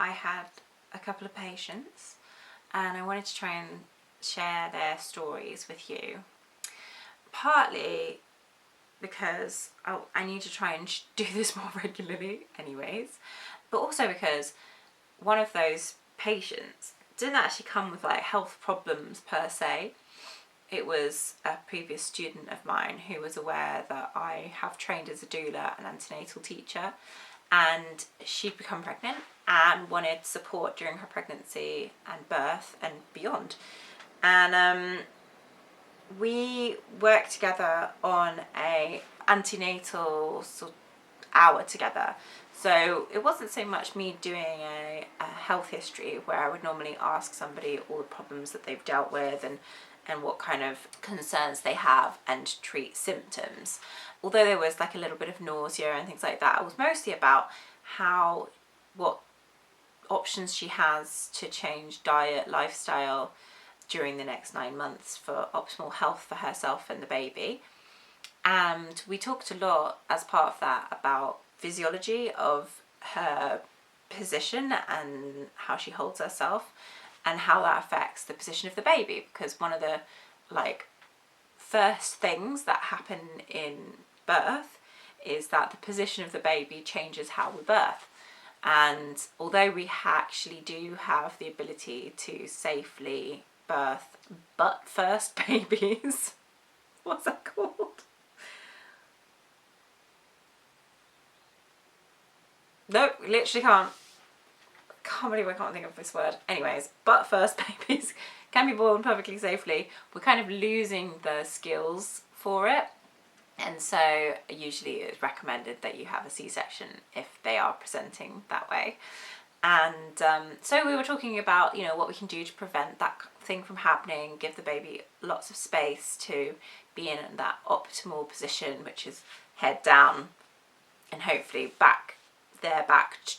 I had a couple of patients and I wanted to try and share their stories with you. Partly because I need to try and do this more regularly anyways, but also because one of those patients didn't actually come with like health problems per se. It was a previous student of mine who was aware that I have trained as a doula and antenatal teacher, and she'd become pregnant and wanted support during her pregnancy and birth and beyond. And we worked together on a antenatal sort of hour together. So it wasn't so much me doing a health history where I would normally ask somebody all the problems that they've dealt with and what kind of concerns they have and treat symptoms. Although there was like a little bit of nausea and things like that, it was mostly about what options she has to change diet, lifestyle during the next 9 months for optimal health for herself and the baby. And we talked a lot as part of that about physiology of her position and how she holds herself and how that affects the position of the baby, because one of the first things that happen in birth is that the position of the baby changes how we birth. And although we actually do have the ability to safely birth butt first babies, what's that called? Nope, literally can't believe I can't think of this word. Anyways, butt first babies can be born perfectly safely. We're kind of losing the skills for it. And so usually it's recommended that you have a C-section if they are presenting that way. And so we were talking about, what we can do to prevent that thing from happening, give the baby lots of space to be in that optimal position, which is head down and hopefully back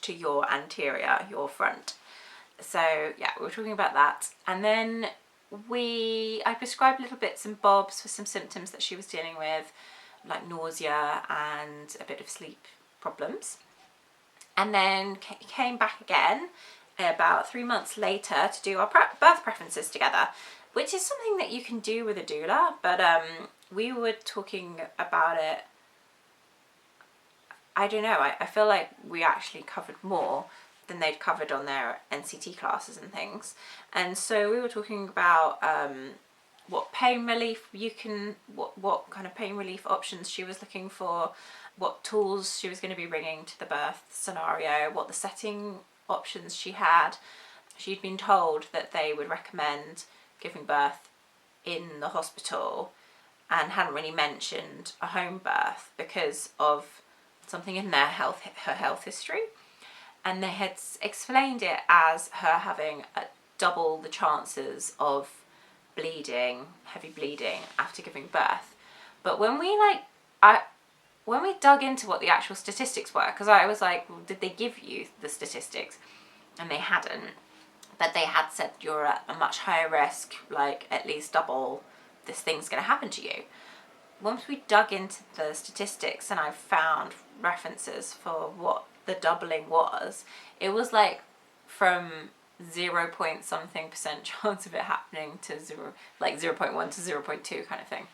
to your anterior, your front. So yeah, we were talking about that. And then I prescribed little bits and bobs for some symptoms that she was dealing with, like nausea and a bit of sleep problems. And then came back again about 3 months later to do our birth preferences together, which is something that you can do with a doula, but we were talking about it. I don't know, I feel like we actually covered more than they'd covered on their NCT classes and things. And so we were talking about what pain relief what kind of pain relief options she was looking for, what tools she was going to be bringing to the birth scenario, what the setting options she had. She'd been told that they would recommend giving birth in the hospital and hadn't really mentioned a home birth because of something in her health history. And they had explained it as her having double the chances of heavy bleeding after giving birth. But when we dug into what the actual statistics were, because I was like, well, did they give you the statistics? And they hadn't, but they had said you're at a much higher risk, like at least double, this thing's going to happen to you. Once we dug into the statistics and I found references for what the doubling was, it was like from 0 point something % chance of it happening to 0.1 to 0.2 kind of thing.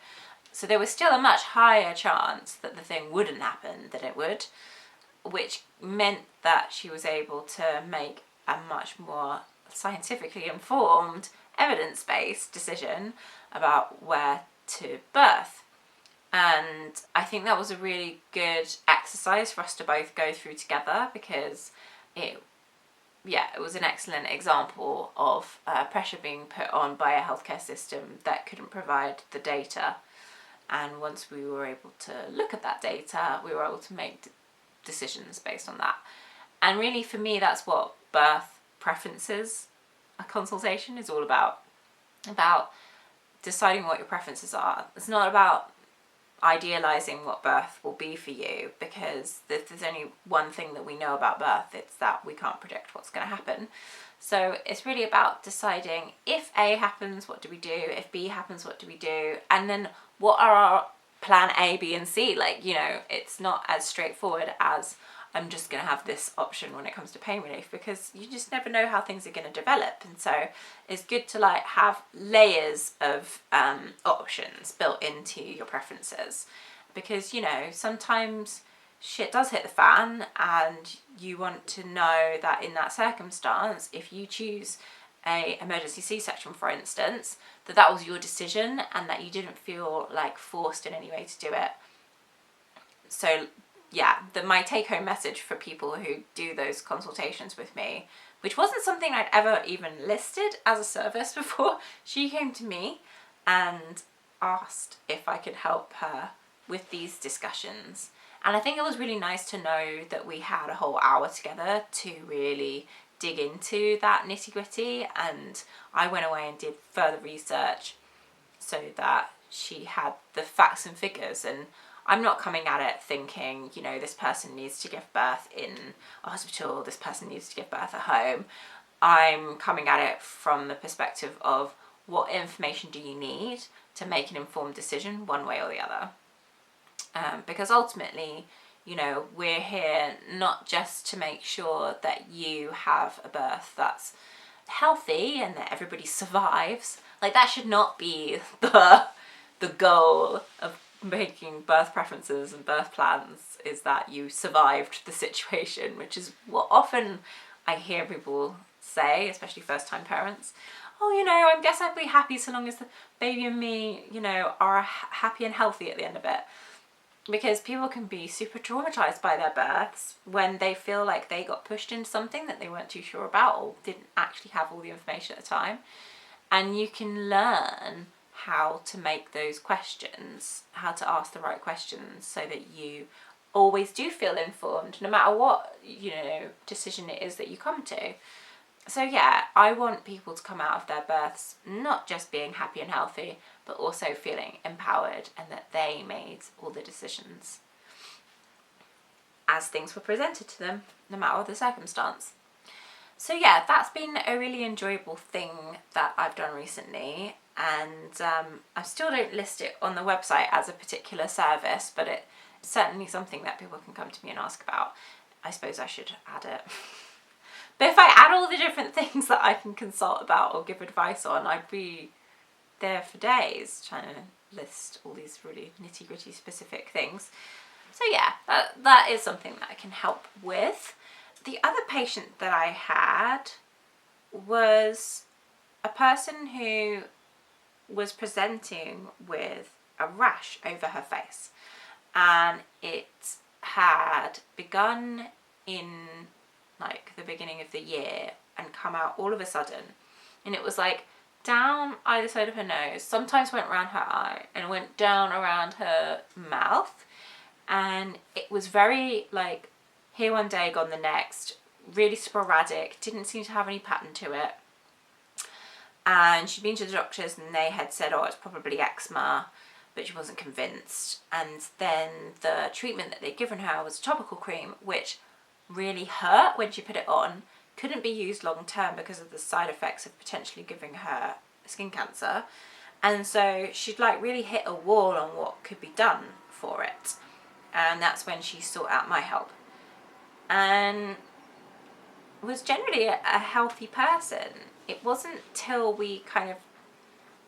So there was still a much higher chance that the thing wouldn't happen than it would, which meant that she was able to make a much more scientifically informed, evidence-based decision about where to birth. And I think that was a really good exercise for us to both go through together, because it was an excellent example of pressure being put on by a healthcare system that couldn't provide the data. And once we were able to look at that data, we were able to make decisions based on that. And really, for me, that's what birth preferences, a consultation, is all about deciding what your preferences are. It's not about idealizing what birth will be for you, because if there's only one thing that we know about birth, it's that we can't predict what's going to happen. So it's really about deciding, if A happens, what do we do? If B happens, what do we do? And then what are our plan A, B and C? It's not as straightforward as I'm just going to have this option when it comes to pain relief, because you just never know how things are going to develop. And so it's good to like have layers of options built into your preferences, because, you know, sometimes shit does hit the fan and you want to know that in that circumstance, if you choose a emergency C-section, for instance, that was your decision and that you didn't feel like forced in any way to do it. So yeah, my take-home message for people who do those consultations with me, which wasn't something I'd ever even listed as a service before, she came to me and asked if I could help her with these discussions. And I think it was really nice to know that we had a whole hour together to really dig into that nitty-gritty, and I went away and did further research so that she had the facts and figures. And I'm not coming at it thinking, you know, this person needs to give birth in a hospital, this person needs to give birth at home. I'm coming at it from the perspective of what information do you need to make an informed decision one way or the other. Because ultimately, you know, we're here not just to make sure that you have a birth that's healthy and that everybody survives. Like, that should not be the goal of making birth preferences and birth plans, is that you survived the situation, which is what often I hear people say, especially first-time parents. Oh, you know, I guess I'd be happy so long as the baby and me, you know, are happy and healthy at the end of it. Because people can be super traumatized by their births when they feel like they got pushed into something that they weren't too sure about or didn't actually have all the information at the time. And you can learn how to make those questions, how to ask the right questions, so that you always do feel informed, no matter what, you know, decision it is that you come to. So yeah, I want people to come out of their births not just being happy and healthy, but also feeling empowered and that they made all the decisions as things were presented to them, no matter the circumstance. So yeah, that's been a really enjoyable thing that I've done recently, and I still don't list it on the website as a particular service, but it's certainly something that people can come to me and ask about. I suppose I should add it. But if I add all the different things that I can consult about or give advice on, I'd be there for days trying to list all these really nitty-gritty specific things. So yeah, that is something that I can help with. The other patient that I had was a person who was presenting with a rash over her face, and it had begun in like the beginning of the year and come out all of a sudden, and it was like down either side of her nose, sometimes went around her eye and went down around her mouth, and it was very like here one day, gone the next, really sporadic, didn't seem to have any pattern to it. And she'd been to the doctors and they had said, oh, it's probably eczema, but she wasn't convinced. And then the treatment that they'd given her was a topical cream, which really hurt when she put it on, couldn't be used long term because of the side effects of potentially giving her skin cancer. And so she'd like really hit a wall on what could be done for it. And that's when she sought out my help. And was generally a healthy person. It wasn't till we kind of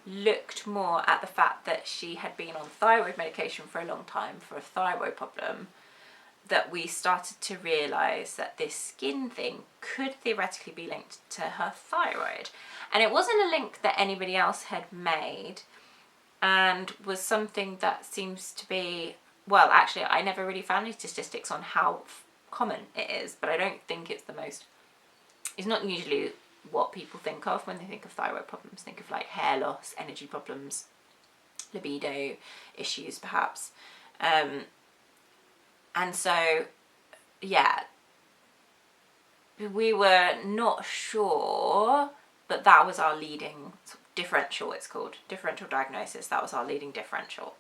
looked more at the fact that she had been on thyroid medication for a long time for a thyroid problem that we started to realise that this skin thing could theoretically be linked to her thyroid. And it wasn't a link that anybody else had made, and was something that seems to be, well, actually I never really found any statistics on how common it is, but I don't think it's not usually what people think of when they think of thyroid problems. Think of like hair loss, energy problems, libido issues perhaps. And so, yeah, we were not sure, but that was our leading differential, it's called, differential diagnosis. That was our leading differential.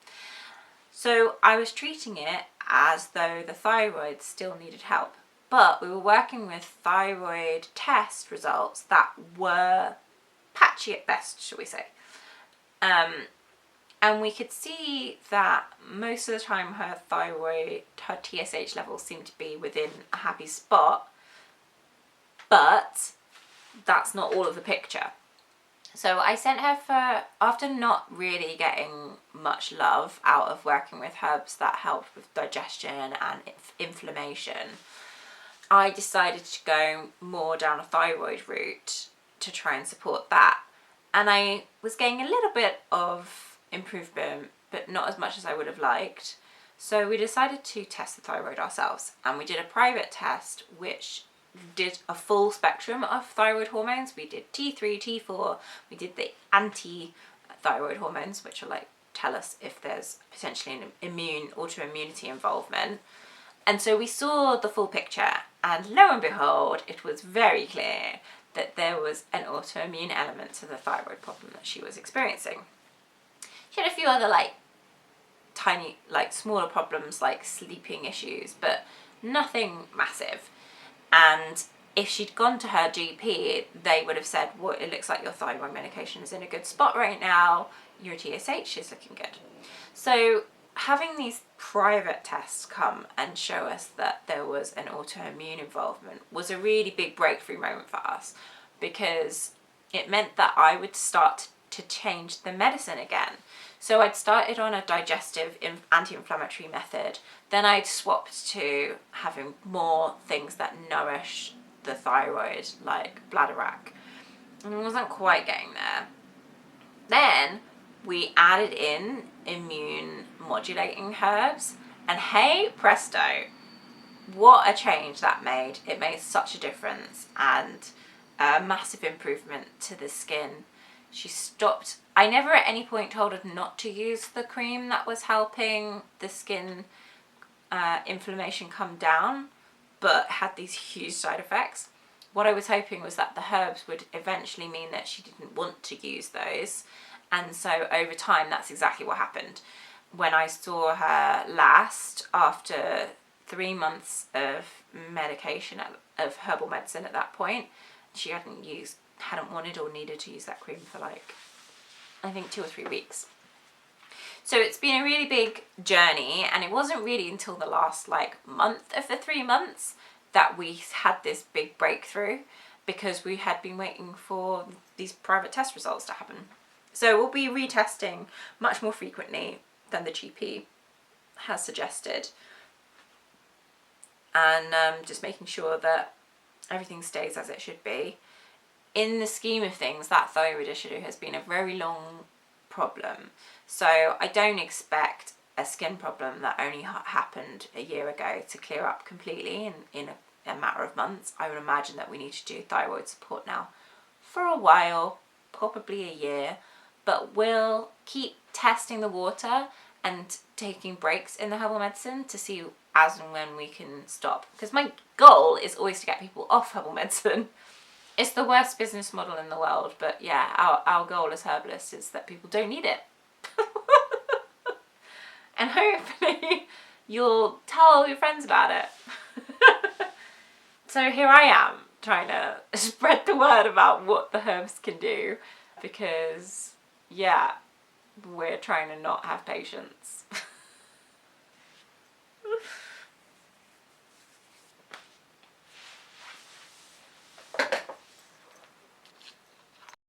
So I was treating it as though the thyroid still needed help, but we were working with thyroid test results that were patchy at best, shall we say. And we could see that most of the time her TSH levels seemed to be within a happy spot, but that's not all of the picture. So I sent her for, after not really getting much love out of working with herbs that helped with digestion and inflammation, I decided to go more down a thyroid route to try and support that. And I was getting a little bit of improvement, but not as much as I would have liked. So we decided to test the thyroid ourselves, and we did a private test which did a full spectrum of thyroid hormones. We did T3, T4, we did the anti-thyroid hormones, which are like, tell us if there's potentially an autoimmunity involvement. And so we saw the full picture, and lo and behold, it was very clear that there was an autoimmune element to the thyroid problem that she was experiencing. She had a few other tiny, smaller problems like sleeping issues, but nothing massive. And if she'd gone to her GP, they would have said, well, it looks like your thyroid medication is in a good spot right now, your TSH is looking good. So having these private tests come and show us that there was an autoimmune involvement was a really big breakthrough moment for us, because it meant that I would start to change the medicine again. So I'd started on a digestive anti-inflammatory method, then I'd swapped to having more things that nourish the thyroid, like bladderwrack, and I wasn't quite getting there. Then we added in immune modulating herbs, and hey presto, what a change that made. It made such a difference, and a massive improvement to the skin. She stopped. I never at any point told her not to use the cream that was helping the skin inflammation come down, but had these huge side effects. What I was hoping was that the herbs would eventually mean that she didn't want to use those, and so over time that's exactly what happened. When I saw her last, after 3 months of medication, of herbal medicine at that point, she hadn't wanted or needed to use that cream for I think 2 or 3 weeks. So it's been a really big journey, and it wasn't really until the last month of the 3 months that we had this big breakthrough, because we had been waiting for these private test results to happen. So we'll be retesting much more frequently than the GP has suggested, and just making sure that everything stays as it should be. In the scheme of things, that thyroid issue has been a very long problem, so I don't expect a skin problem that only happened a year ago to clear up completely in a matter of months. I would imagine that we need to do thyroid support now for a while, probably a year, but we'll keep testing the water and taking breaks in the herbal medicine to see as and when we can stop, because my goal is always to get people off herbal medicine. It's the worst business model in the world, but yeah, our goal as herbalists is that people don't need it. And hopefully you'll tell all your friends about it. So here I am trying to spread the word about what the herbs can do, because yeah, we're trying to not have patients.